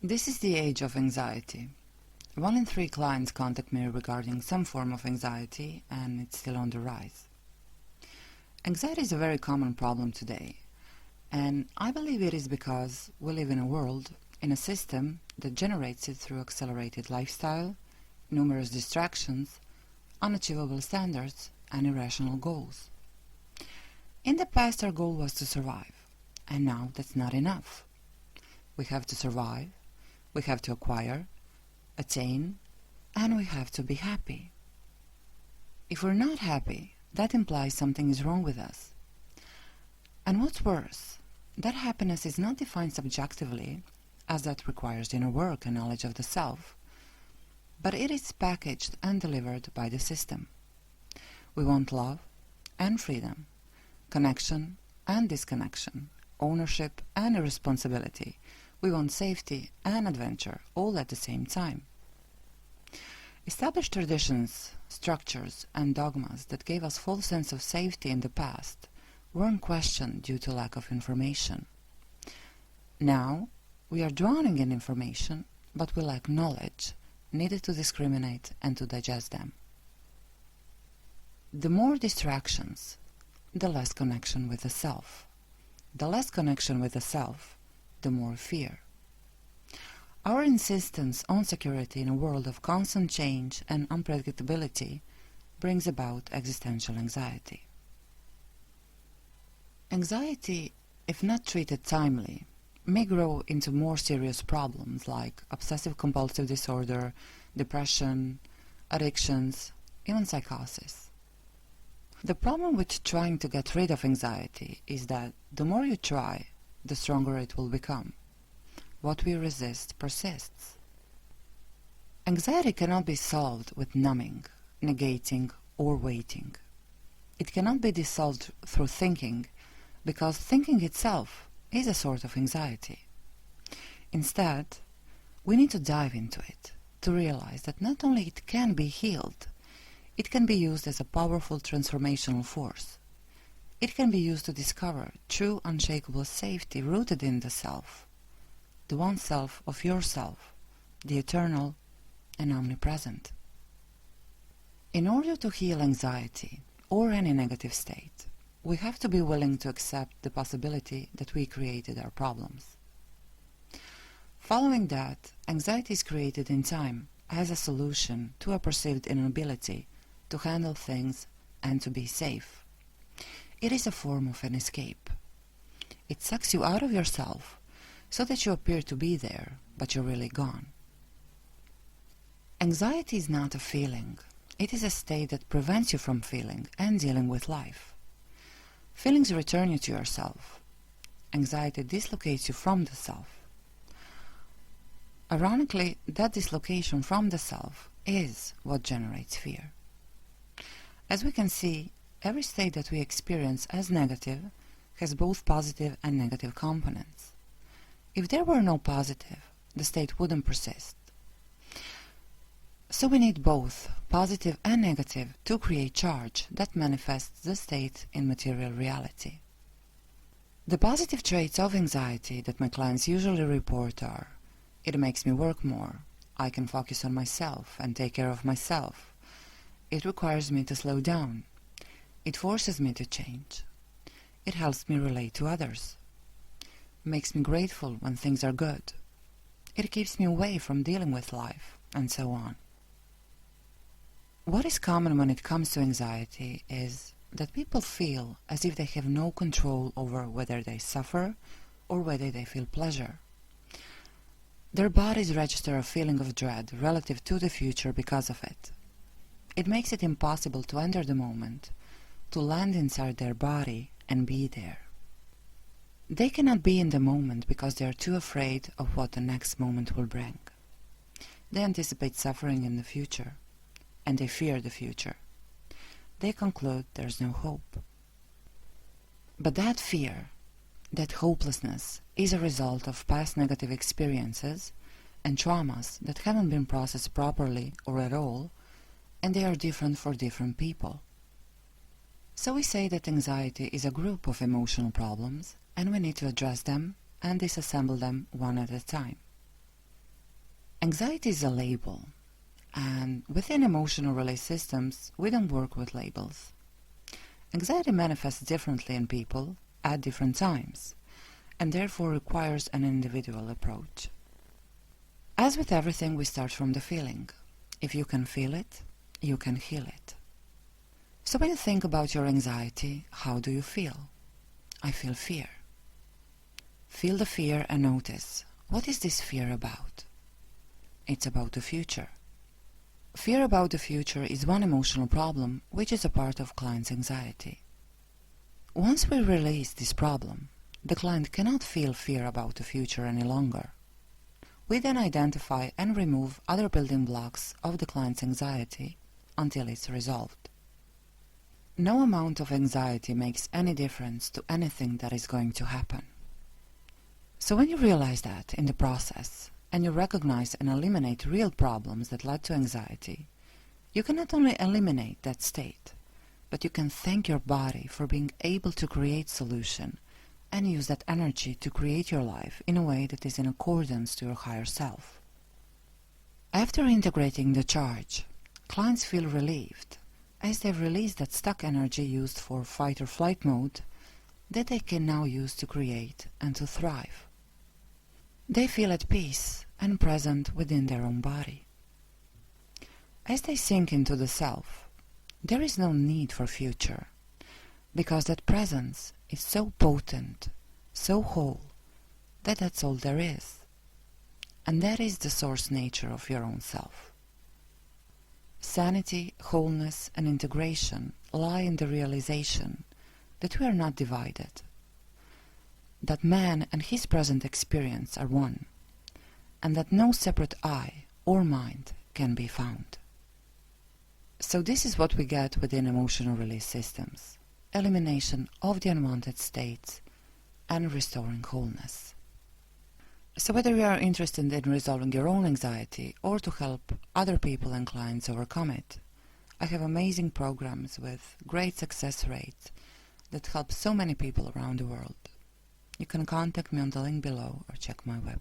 This is the age of anxiety. 1 in 3 clients contact me regarding some form of anxiety, and it's still on the rise. Anxiety is a very common problem today, and I believe it is because we live in a world, in a system that generates it through accelerated lifestyle, numerous distractions, unachievable standards, and irrational goals. In the past, our goal was to survive, and now that's not enough. We have to survive, we have to acquire, attain, and we have to be happy. If we're not happy, that implies something is wrong with us. And what's worse, that happiness is not defined subjectively, as that requires inner work and knowledge of the self, but it is packaged and delivered by the system. We want love and freedom, connection and disconnection, ownership and irresponsibility. We want safety and adventure, all at the same time. Established traditions, structures, and dogmas that gave us false sense of safety in the past weren't questioned due to lack of information. Now, we are drowning in information, but we lack knowledge, needed to discriminate and to digest them. The more distractions, the less connection with the self. The less connection with the self, the more fear. Our insistence on security in a world of constant change and unpredictability brings about existential anxiety. Anxiety, if not treated timely, may grow into more serious problems like obsessive-compulsive disorder, depression, addictions, even psychosis. The problem with trying to get rid of anxiety is that the more you try, the stronger it will become. What we resist persists. Anxiety cannot be solved with numbing, negating, or waiting. It cannot be dissolved through thinking, because thinking itself is a sort of anxiety. Instead, we need to dive into it, to realize that not only it can be healed, it can be used as a powerful transformational force. It can be used to discover true unshakable safety rooted in the self, the one self of yourself, the eternal and omnipresent. In order to heal anxiety or any negative state, we have to be willing to accept the possibility that we created our problems. Following that, anxiety is created in time as a solution to a perceived inability to handle things and to be safe. It is a form of an escape. It sucks you out of yourself so that you appear to be there, but you're really gone. Anxiety is not a feeling. It is a state that prevents you from feeling and dealing with life. Feelings return you to yourself. Anxiety dislocates you from the self. Ironically, that dislocation from the self is what generates fear. As we can see, every state that we experience as negative has both positive and negative components. If there were no positive, the state wouldn't persist. So we need both positive and negative to create charge that manifests the state in material reality. The positive traits of anxiety that my clients usually report are: it makes me work more, I can focus on myself and take care of myself, it requires me to slow down, it forces me to change, it helps me relate to others, makes me grateful when things are good, it keeps me away from dealing with life, and so on. What is common when it comes to anxiety is that people feel as if they have no control over whether they suffer or whether they feel pleasure. Their bodies register a feeling of dread relative to the future because of it. It makes it impossible to enter the moment, to land inside their body and be there. They cannot be in the moment because they are too afraid of what the next moment will bring. They anticipate suffering in the future, and they fear the future. They conclude there's no hope. But that fear, that hopelessness, is a result of past negative experiences and traumas that haven't been processed properly or at all, and they are different for different people. So we say that anxiety is a group of emotional problems, and we need to address them and disassemble them one at a time. Anxiety is a label, and within emotional release systems, we don't work with labels. Anxiety manifests differently in people at different times, and therefore requires an individual approach. As with everything, we start from the feeling. If you can feel it, you can heal it. So when you think about your anxiety, how do you feel? I feel fear. Feel the fear and notice, what is this fear about? It's about the future. Fear about the future is one emotional problem which is a part of client's anxiety. Once we release this problem, the client cannot feel fear about the future any longer. We then identify and remove other building blocks of the client's anxiety until it's resolved. No amount of anxiety makes any difference to anything that is going to happen. So when you realize that in the process, and you recognize and eliminate real problems that led to anxiety, you can not only eliminate that state, but you can thank your body for being able to create solution and use that energy to create your life in a way that is in accordance to your higher self. After integrating the charge, clients feel relieved as they've released that stuck energy used for fight or flight mode that they can now use to create and to thrive. They feel at peace and present within their own body. As they sink into the self, there is no need for future, because that presence is so potent, so whole, that that's all there is. And that is the source nature of your own self. Sanity, wholeness, and integration lie in the realization that we are not divided, that man and his present experience are one, and that no separate I or mind can be found. So this is what we get within emotional release systems: elimination of the unwanted states and restoring wholeness. So whether you are interested in resolving your own anxiety or to help other people and clients overcome it, I have amazing programs with great success rates that help so many people around the world. You can contact me on the link below or check my website.